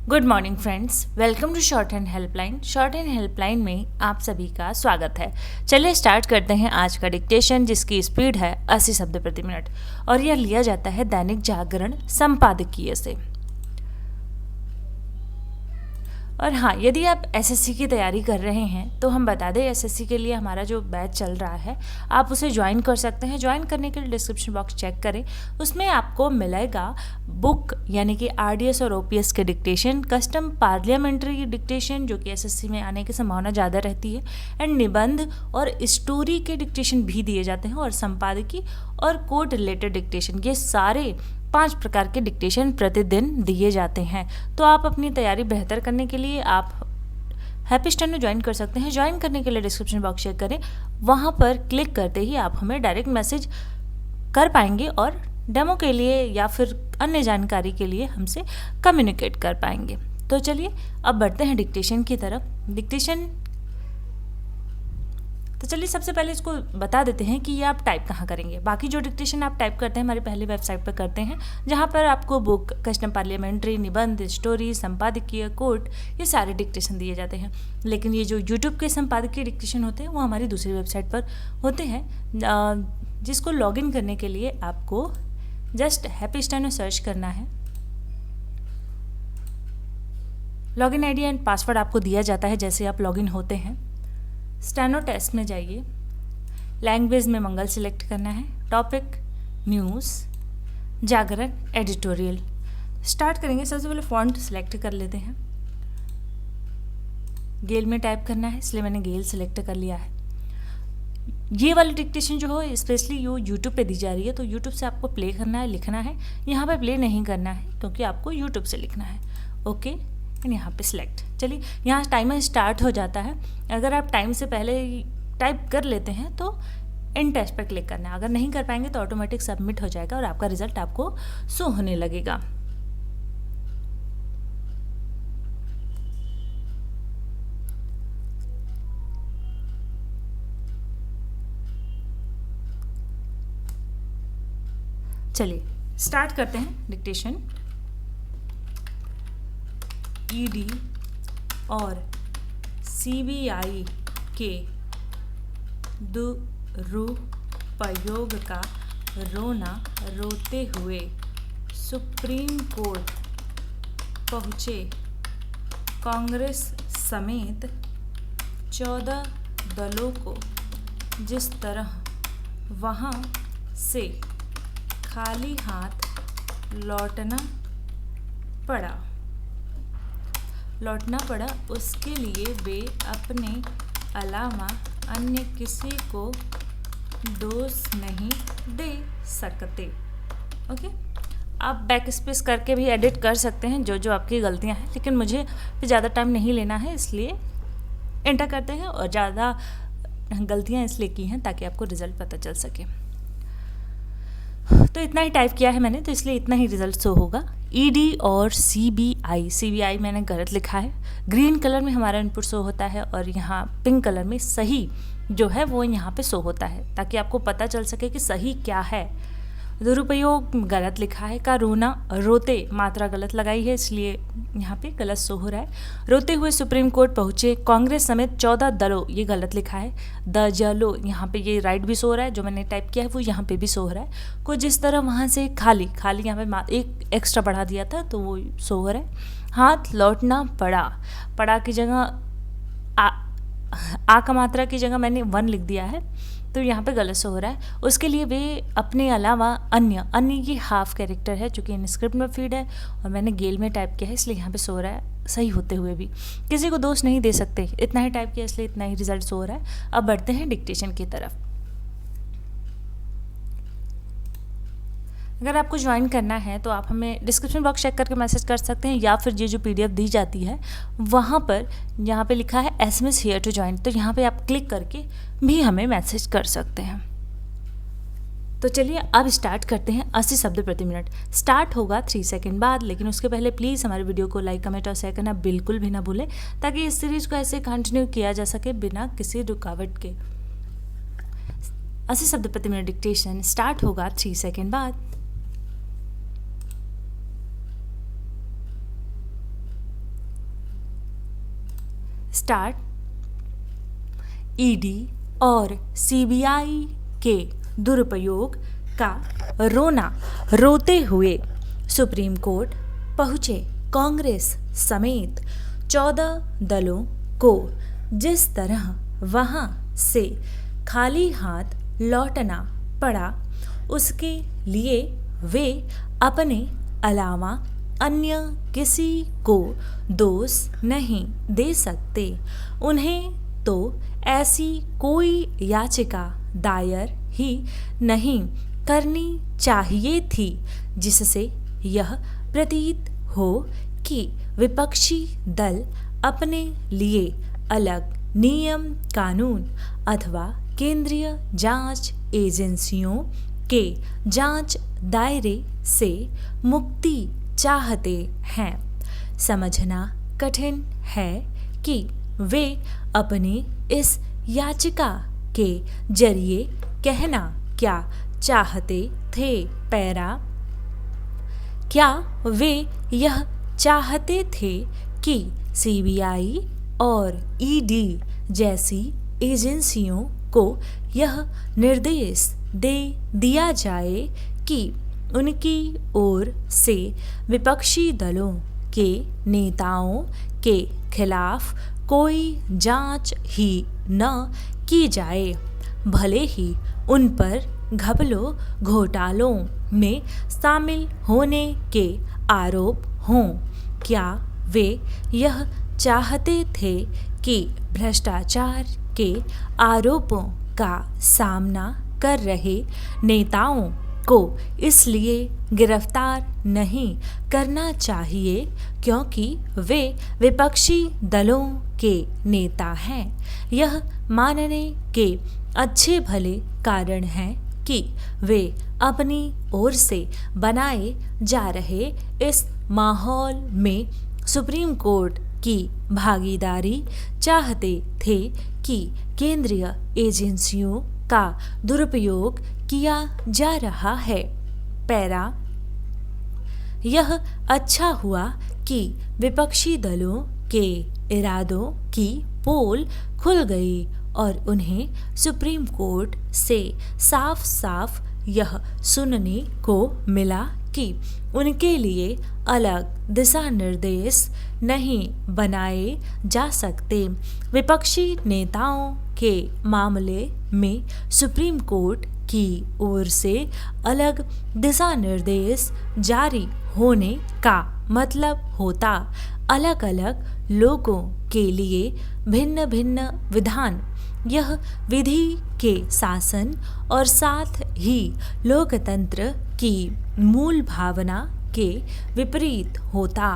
Good morning friends, welcome to shorthand helpline. Shorthand helpline में आप सभी का स्वागत है। चलिए स्टार्ट करते हैं आज का डिक्टेशन, जिसकी स्पीड है 80 शब्द प्रति मिनट और यह लिया जाता है दैनिक जागरण संपादकीय से। और हाँ, यदि आप एसएससी की तैयारी कर रहे हैं तो हम बता दें, एसएससी के लिए हमारा जो बैच चल रहा है आप उसे ज्वाइन कर सकते हैं। ज्वाइन करने के लिए डिस्क्रिप्शन बॉक्स चेक करें, उसमें आपको मिलेगा बुक यानी कि आरडीएस और ओपीएस के डिक्टेशन, कस्टम पार्लियामेंट्री डिक्टेशन जो कि एसएससी में आने की संभावना ज़्यादा रहती है, एंड निबंध और स्टोरी के डिक्टेशन भी दिए जाते हैं, और संपादकीय और कोर्ट रिलेटेड डिक्टेशन, ये सारे 5 प्रकार के डिक्टेशन प्रतिदिन दिए जाते हैं। तो आप अपनी तैयारी बेहतर करने के लिए आप हैप्पी स्टैंड ज्वाइन कर सकते हैं। ज्वाइन करने के लिए डिस्क्रिप्शन बॉक्स चेक करें, वहाँ पर क्लिक करते ही आप हमें डायरेक्ट मैसेज कर पाएंगे और डेमो के लिए या फिर अन्य जानकारी के लिए हमसे कम्युनिकेट कर पाएंगे। तो चलिए अब बढ़ते हैं डिक्टेशन की तरफ। तो चलिए सबसे पहले इसको बता देते हैं कि ये आप टाइप कहाँ करेंगे। बाकी जो डिक्टेशन आप टाइप करते हैं हमारी पहली वेबसाइट पर करते हैं, जहाँ पर आपको बुक, कस्टम पार्लियामेंट्री, निबंध, स्टोरी, संपादकीय, कोर्ट, ये सारे डिक्टेशन दिए जाते हैं। लेकिन ये जो यूट्यूब के संपादकीय डिक्टेशन होते हैं वो हमारी दूसरी वेबसाइट पर होते हैं, जिसको लॉगिन करने के लिए आपको जस्ट हैप्पी स्टैनो सर्च करना है। लॉगिन आईडी एंड पासवर्ड आपको दिया जाता है जैसे आप लॉगिन होते हैं। स्टेनो टेस्ट में जाइए, लैंग्वेज में मंगल सिलेक्ट करना है, टॉपिक न्यूज़, जागरण, एडिटोरियल। स्टार्ट करेंगे। सबसे पहले फॉन्ट सिलेक्ट कर लेते हैं। गेल में टाइप करना है, इसलिए मैंने गेल सिलेक्ट कर लिया है। ये वाली डिक्टेशन जो हो स्पेशली यूट्यूब पे दी जा रही है, तो यूट्यूब से आपको प्ले करना है, लिखना है। यहाँ पे प्ले नहीं करना है क्योंकि आपको यूट्यूब से लिखना है। ओके, एंड यहाँ पे सिलेक्ट। चलिए यहाँ टाइमर स्टार्ट हो जाता है। अगर आप टाइम से पहले टाइप कर लेते हैं तो इन टेस्ट पर क्लिक करना है। अगर नहीं कर पाएंगे तो ऑटोमेटिक सबमिट हो जाएगा और आपका रिजल्ट आपको शो होने लगेगा। चलिए स्टार्ट करते हैं डिक्टेशन। ईडी और सीबीआई के दुरुपयोग का रोना रोते हुए सुप्रीम कोर्ट पहुँचे कांग्रेस समेत 14 दलों को जिस तरह वहाँ से खाली हाथ लौटना पड़ा, उसके लिए वे अपने अलावा अन्य किसी को दोष नहीं दे सकते। ओके, आप बैक स्पेस करके भी एडिट कर सकते हैं जो आपकी गलतियां हैं, लेकिन मुझे ज़्यादा टाइम नहीं लेना है, इसलिए एंटर करते हैं। और ज़्यादा गलतियां इसलिए की हैं ताकि आपको रिजल्ट पता चल सके। तो इतना ही टाइप किया है मैंने, तो इसलिए इतना ही रिजल्ट शो होगा। ईडी और सीबीआई मैंने गलत लिखा है। ग्रीन कलर में हमारा इनपुट शो होता है और यहाँ पिंक कलर में सही जो है वो यहाँ पे शो होता है, ताकि आपको पता चल सके कि सही क्या है। दुरुपयोग गलत लिखा है। का रोना, रोते मात्रा गलत लगाई है, इसलिए यहाँ पे गलत शो हो रहा है। रोते हुए सुप्रीम कोर्ट पहुँचे कांग्रेस समेत 14 दलों, ये गलत लिखा है। द जलो, यहाँ पे ये राइट भी शो हो रहा है, जो मैंने टाइप किया है वो यहाँ पे भी शो हो रहा है। को जिस तरह वहाँ से खाली यहाँ पे एक एक्स्ट्रा बढ़ा दिया था तो वो शो हो रहा है। हाथ लौटना पड़ा की जगह आ का मात्रा की जगह मैंने 1 लिख दिया है, तो यहाँ पे गलत शो हो रहा है। उसके लिए वे अपने अलावा अन्य ये हाफ कैरेक्टर है जो कि इनस्क्रिप्ट में फीड है और मैंने गेल में टाइप किया है, इसलिए यहाँ पे शो हो रहा है। सही होते हुए भी किसी को दोष नहीं दे सकते, इतना ही टाइप किया इसलिए इतना ही रिजल्ट शो हो रहा है। अब बढ़ते हैं डिक्टेशन की तरफ। अगर आपको ज्वाइन करना है तो आप हमें डिस्क्रिप्शन बॉक्स चेक करके मैसेज कर सकते हैं, या फिर ये जो पीडीएफ दी जाती है वहाँ पर यहाँ पे लिखा है SMS हियर टू ज्वाइन, तो यहाँ पे आप क्लिक करके भी हमें मैसेज कर सकते हैं। तो चलिए अब स्टार्ट करते हैं 80 शब्द प्रति मिनट। स्टार्ट होगा 3 सेकंड बाद, लेकिन उसके पहले प्लीज़ हमारे वीडियो को लाइक, कमेंट और शेयर करना बिल्कुल भी ना भूलें, ताकि इस सीरीज़ को ऐसे कंटिन्यू किया जा सके बिना किसी रुकावट के। 80 शब्द प्रति मिनट डिक्टेशन स्टार्ट होगा 3 सेकंड बाद। स्टार्ट। ईडी और सीबीआई के दुरुपयोग का रोना रोते हुए सुप्रीम कोर्ट पहुँचे कांग्रेस समेत 14 दलों को जिस तरह वहां से खाली हाथ लौटना पड़ा, उसके लिए वे अपने अलावा अन्य किसी को दोष नहीं दे सकते। उन्हें तो ऐसी कोई याचिका दायर ही नहीं करनी चाहिए थी जिससे यह प्रतीत हो कि विपक्षी दल अपने लिए अलग नियम कानून अथवा केंद्रीय जांच एजेंसियों के जांच दायरे से मुक्ति चाहते हैं। समझना कठिन है कि वे अपनी इस याचिका के जरिए कहना क्या चाहते थे। पैरा, क्या वे यह चाहते थे कि सीबीआई और ईडी जैसी एजेंसियों को यह निर्देश दे दिया जाए कि उनकी ओर से विपक्षी दलों के नेताओं के खिलाफ कोई जांच ही न की जाए, भले ही उन पर घपलों घोटालों में शामिल होने के आरोप हों? क्या वे यह चाहते थे कि भ्रष्टाचार के आरोपों का सामना कर रहे नेताओं को इसलिए गिरफ्तार नहीं करना चाहिए क्योंकि वे विपक्षी दलों के नेता हैं? यह मानने के अच्छे भले कारण हैं कि वे अपनी ओर से बनाए जा रहे इस माहौल में सुप्रीम कोर्ट की भागीदारी चाहते थे कि केंद्रीय एजेंसियों का दुरुपयोग किया जा रहा है। पैरा, यह अच्छा हुआ कि विपक्षी दलों के इरादों की पोल खुल गई और उन्हें सुप्रीम कोर्ट से साफ साफ यह सुनने को मिला कि उनके लिए अलग दिशा निर्देश नहीं बनाए जा सकते। विपक्षी नेताओं के मामले में सुप्रीम कोर्ट की ओर से अलग दिशा निर्देश जारी होने का मतलब होता अलग अलग लोगों के लिए भिन्न भिन्न विधान। यह विधि के शासन और साथ ही लोकतंत्र की मूल भावना के विपरीत होता।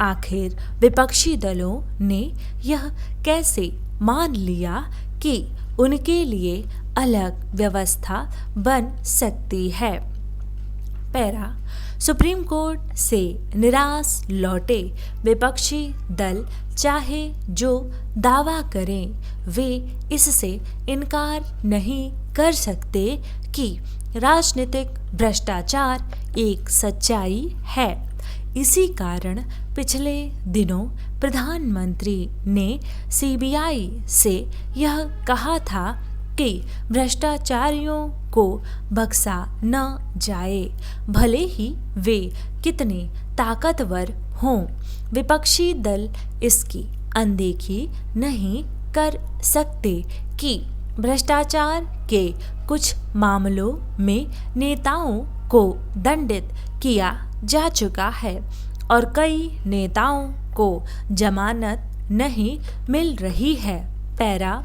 आखिर विपक्षी दलों ने यह कैसे मान लिया कि उनके लिए अलग व्यवस्था बन सकती है? पैरा, सुप्रीम कोर्ट से निराश लौटे विपक्षी दल चाहे जो दावा करें, वे इससे इनकार नहीं कर सकते कि राजनीतिक भ्रष्टाचार एक सच्चाई है। इसी कारण पिछले दिनों प्रधानमंत्री ने सीबीआई से यह कहा था कि भ्रष्टाचारियों को बख्शा न जाए, भले ही वे कितने ताकतवर हों। विपक्षी दल इसकी अनदेखी नहीं कर सकते कि भ्रष्टाचार के कुछ मामलों में नेताओं को दंडित किया जा चुका है और कई नेताओं को जमानत नहीं मिल रही है। पैरा,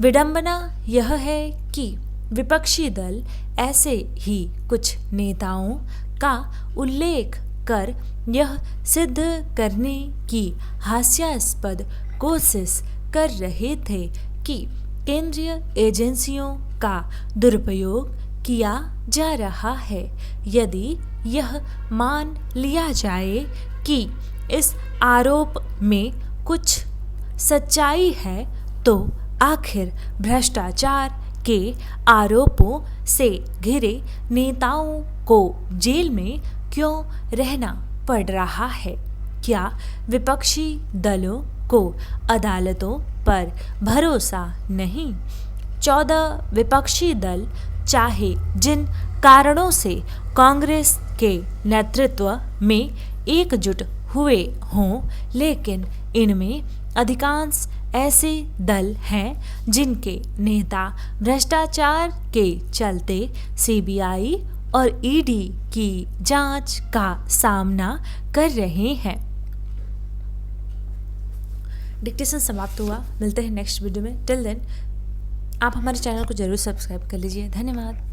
विडंबना यह है कि विपक्षी दल ऐसे ही कुछ नेताओं का उल्लेख कर यह सिद्ध करने की हास्यास्पद कोशिश कर रहे थे कि केंद्रीय एजेंसियों का दुरुपयोग किया जा रहा है। यदि यह मान लिया जाए कि इस आरोप में कुछ सच्चाई है, तो आखिर भ्रष्टाचार के आरोपों से घिरे नेताओं को जेल में क्यों रहना पड़ रहा है? क्या विपक्षी दलों को अदालतों पर भरोसा नहीं। 14 विपक्षी दल चाहे जिन कारणों से कांग्रेस के नेतृत्व में एकजुट हुए हों, लेकिन इनमें अधिकांश ऐसे दल हैं जिनके नेता भ्रष्टाचार के चलते सीबीआई और ईडी की जांच का सामना कर रहे हैं। डिक्टेशन समाप्त हुआ। मिलते हैं नेक्स्ट वीडियो में। टिल देन आप हमारे चैनल को जरूर सब्सक्राइब कर लीजिए। धन्यवाद।